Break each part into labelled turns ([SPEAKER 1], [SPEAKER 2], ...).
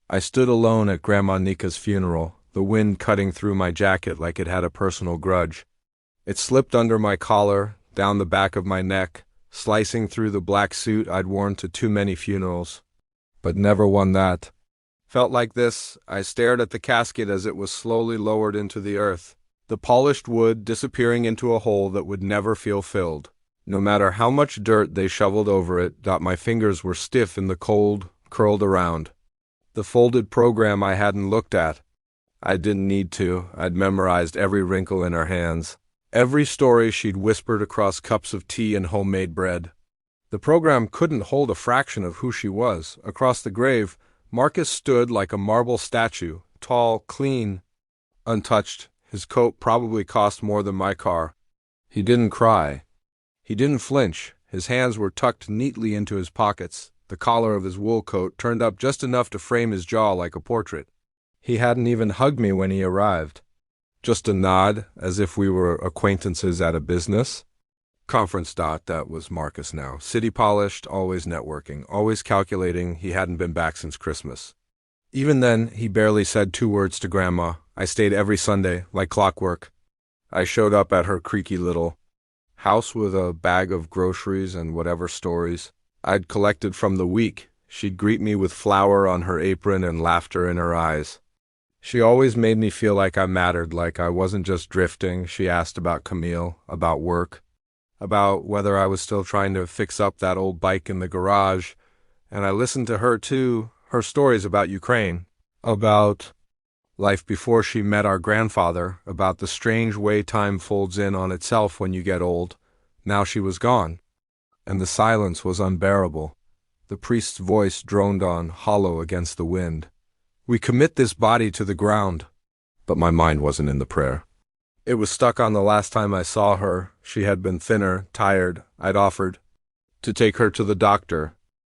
[SPEAKER 1] I stood alone at Grandma Nika's funeral, the wind cutting through my jacket like it had a personal grudge. It slipped under my collar, down the back of my neck, slicing through the black suit I'd worn to too many funerals. But never one that felt like this. I stared at the casket as it was slowly lowered into the earth, the polished wood disappearing into a hole that would never feel filled. No matter how much dirt they shoveled over it, my fingers were stiff in the cold, curled around. The folded program I hadn't looked at. I didn't need to. I'd memorized every wrinkle in her hands, every story she'd whispered across cups of tea and homemade bread. The program couldn't hold a fraction of who she was. Across the grave, Marcus stood like a marble statue, tall, clean, untouched. His coat probably cost more than my car. He didn't cry. He didn't flinch. His hands were tucked neatly into his pockets, the collar of his wool coat turned up just enough to frame his jaw like a portrait. He hadn't even hugged me when he arrived. Just a nod, as if we were acquaintances at a business conference. That was Marcus now. City polished, always networking, always calculating. He hadn't been back since Christmas. Even then, he barely said 2 words to Grandma. I stayed every Sunday, like clockwork. I showed up at her creaky little house with a bag of groceries and whatever stories I'd collected from the week. She'd greet me with flour on her apron and laughter in her eyes. She always made me feel like I mattered, like I wasn't just drifting. She asked about Camille, about work, about whether I was still trying to fix up that old bike in the garage, and I listened to her too, her stories about Ukraine, about life before she met our grandfather, about the strange way time folds in on itself when you get old. Now she was gone, and the silence was unbearable. The priest's voice droned on, hollow against the wind. We commit this body to the ground. But my mind wasn't in the prayer. It was stuck on the last time I saw her. She had been thinner, tired. I'd offered to take her to the doctor.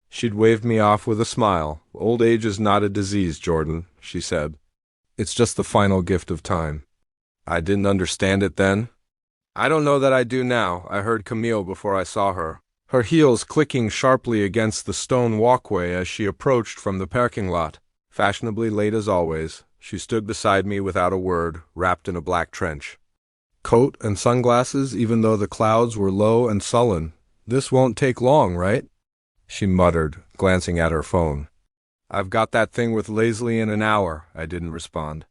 [SPEAKER 1] She'd waved me off with a smile. Old age is not a disease, Jordan, she said. It's just the final gift of time. I didn't understand it then. I don't know that I do now. I heard Camille before I saw her, her heels clicking sharply against the stone walkway as she approached from the parking lot. Fashionably late as always, she stood beside me without a word, wrapped in a black trench coat and sunglasses, even though the clouds were low and sullen. This won't take long, right? She muttered, glancing at her phone. I've got that thing with Leslie in an hour. I didn't respond.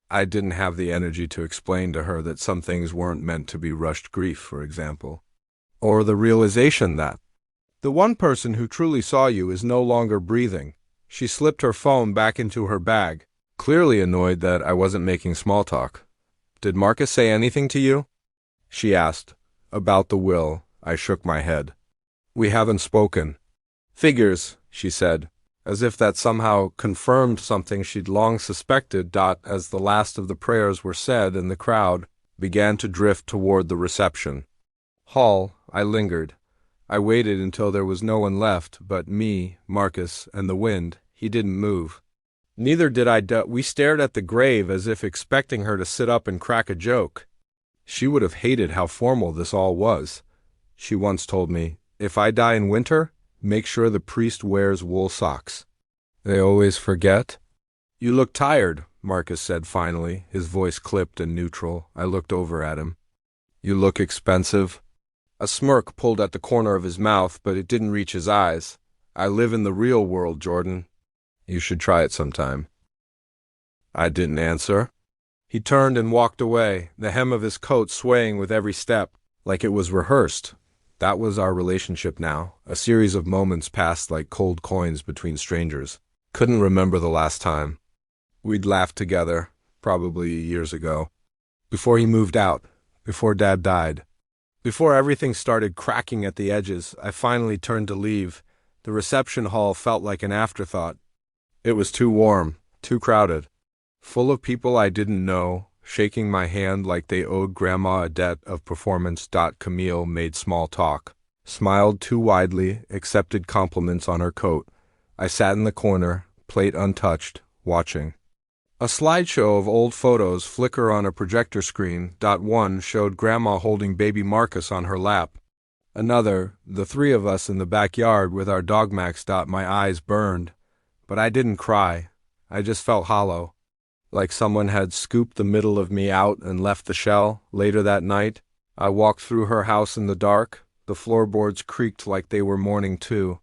[SPEAKER 1] I didn't have the energy to explain to her that some things weren't meant to be rushed. Grief, for example. Or the realization that the one person who truly saw you is no longer breathing. She slipped her phone back into her bag, clearly annoyed that I wasn't making small talk. Did Marcus say anything to you? She asked. About the will. I shook my head. We haven't spoken. Figures, she said, as if that somehow confirmed something she'd long suspected. As the last of the prayers were said and the crowd began to drift toward the reception hall, I lingered. I waited until there was no one left but me, Marcus, and the wind. He didn't move. Neither did I. We stared at the grave as if expecting her to sit up and crack a joke. She would have hated how formal this all was. She once told me, if I die in winter, make sure the priest wears wool socks. They always forget. You look tired, Marcus said finally, his voice clipped and neutral. I looked over at him. You look expensive. A smirk pulled at the corner of his mouth, but it didn't reach his eyes. I live in the real world, Jordan. You should try it sometime. I didn't answer. He turned and walked away, the hem of his coat swaying with every step, like it was rehearsed. That was our relationship now, a series of moments passed like cold coins between strangers. Couldn't remember the last time. We'd laughed together, probably years ago. Before he moved out, before Dad died. Before everything started cracking at the edges, I finally turned to leave. The reception hall felt like an afterthought. It was too warm, too crowded, full of people I didn't know, shaking my hand like they owed Grandma a debt of performance. Camille made small talk, smiled too widely, accepted compliments on her coat. I sat in the corner, plate untouched, watching. A slideshow of old photos flicker on a projector screen. One showed Grandma holding baby Marcus on her lap. Another, the 3 of us in the backyard with our dog Max. My eyes burned. But I didn't cry. I just felt hollow, like someone had scooped the middle of me out and left the shell. Later that night, I walked through her house in the dark. The floorboards creaked like they were mourning too.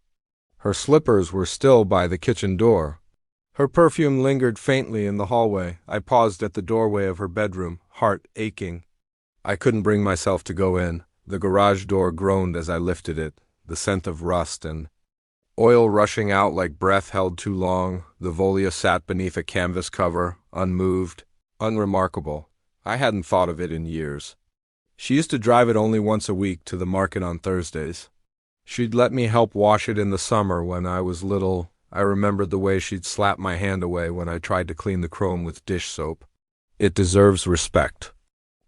[SPEAKER 1] Her slippers were still by the kitchen door. Her perfume lingered faintly in the hallway. I paused at the doorway of her bedroom, heart aching. I couldn't bring myself to go in. The garage door groaned as I lifted it, the scent of rust and oil rushing out like breath held too long. The Volia sat beneath a canvas cover, unmoved, unremarkable. I hadn't thought of it in years. She used to drive it only once a week to the market on Thursdays. She'd let me help wash it in the summer when I was little. I remembered the way she'd slap my hand away when I tried to clean the chrome with dish soap. It deserves respect.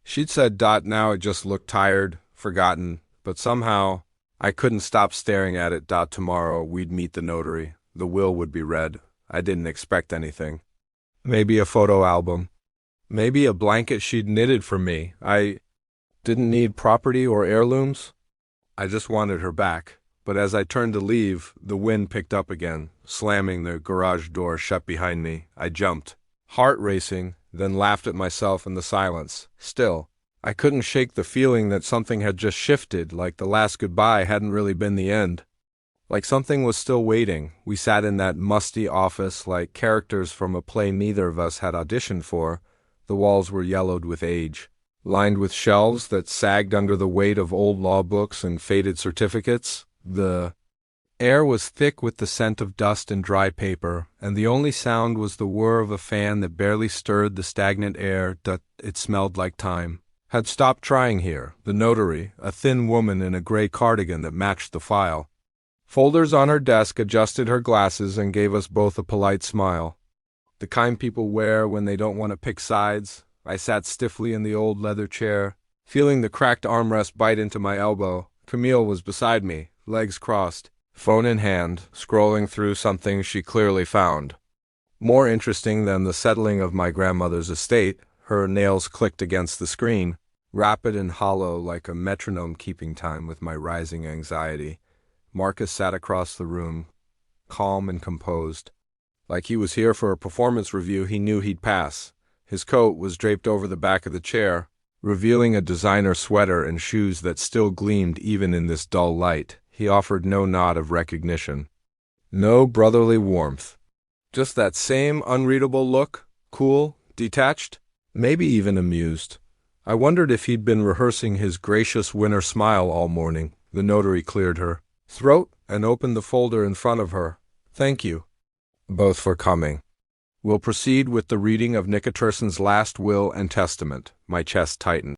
[SPEAKER 1] She'd said, now it just looked tired, forgotten, but somehow I couldn't stop staring at it. Tomorrow we'd meet the notary. The will would be read. I didn't expect anything. Maybe a photo album. Maybe a blanket she'd knitted for me. I didn't need property or heirlooms. I just wanted her back. But as I turned to leave, the wind picked up again, slamming the garage door shut behind me. I jumped, heart racing, then laughed at myself in the silence. Still, I couldn't shake the feeling that something had just shifted, like the last goodbye hadn't really been the end. Like something was still waiting. We sat in that musty office like characters from a play neither of us had auditioned for. The walls were yellowed with age, lined with shelves that sagged under the weight of old law books and faded certificates. The air was thick with the scent of dust and dry paper, and the only sound was the whir of a fan that barely stirred the stagnant air. It smelled like time had stopped trying here. The notary, a thin woman in a gray cardigan that matched the file, folders on her desk, adjusted her glasses and gave us both a polite smile. The kind people wear when they don't want to pick sides. I sat stiffly in the old leather chair, feeling the cracked armrest bite into my elbow. Camille was beside me, legs crossed, phone in hand, scrolling through something she clearly found more interesting than the settling of my grandmother's estate. Her nails clicked against the screen, rapid and hollow like a metronome keeping time with my rising anxiety. Marcus sat across the room, calm and composed. Like he was here for a performance review he knew he'd pass. His coat was draped over the back of the chair, revealing a designer sweater and shoes that still gleamed even in this dull light. He offered no nod of recognition, no brotherly warmth. Just that same unreadable look, cool, detached, maybe even amused. I wondered if he'd been rehearsing his gracious winter smile all morning. The notary cleared her throat and opened the folder in front of her. Thank you both for coming. We'll proceed with the reading of Nicka Turson's last will and testament. My chest tightened.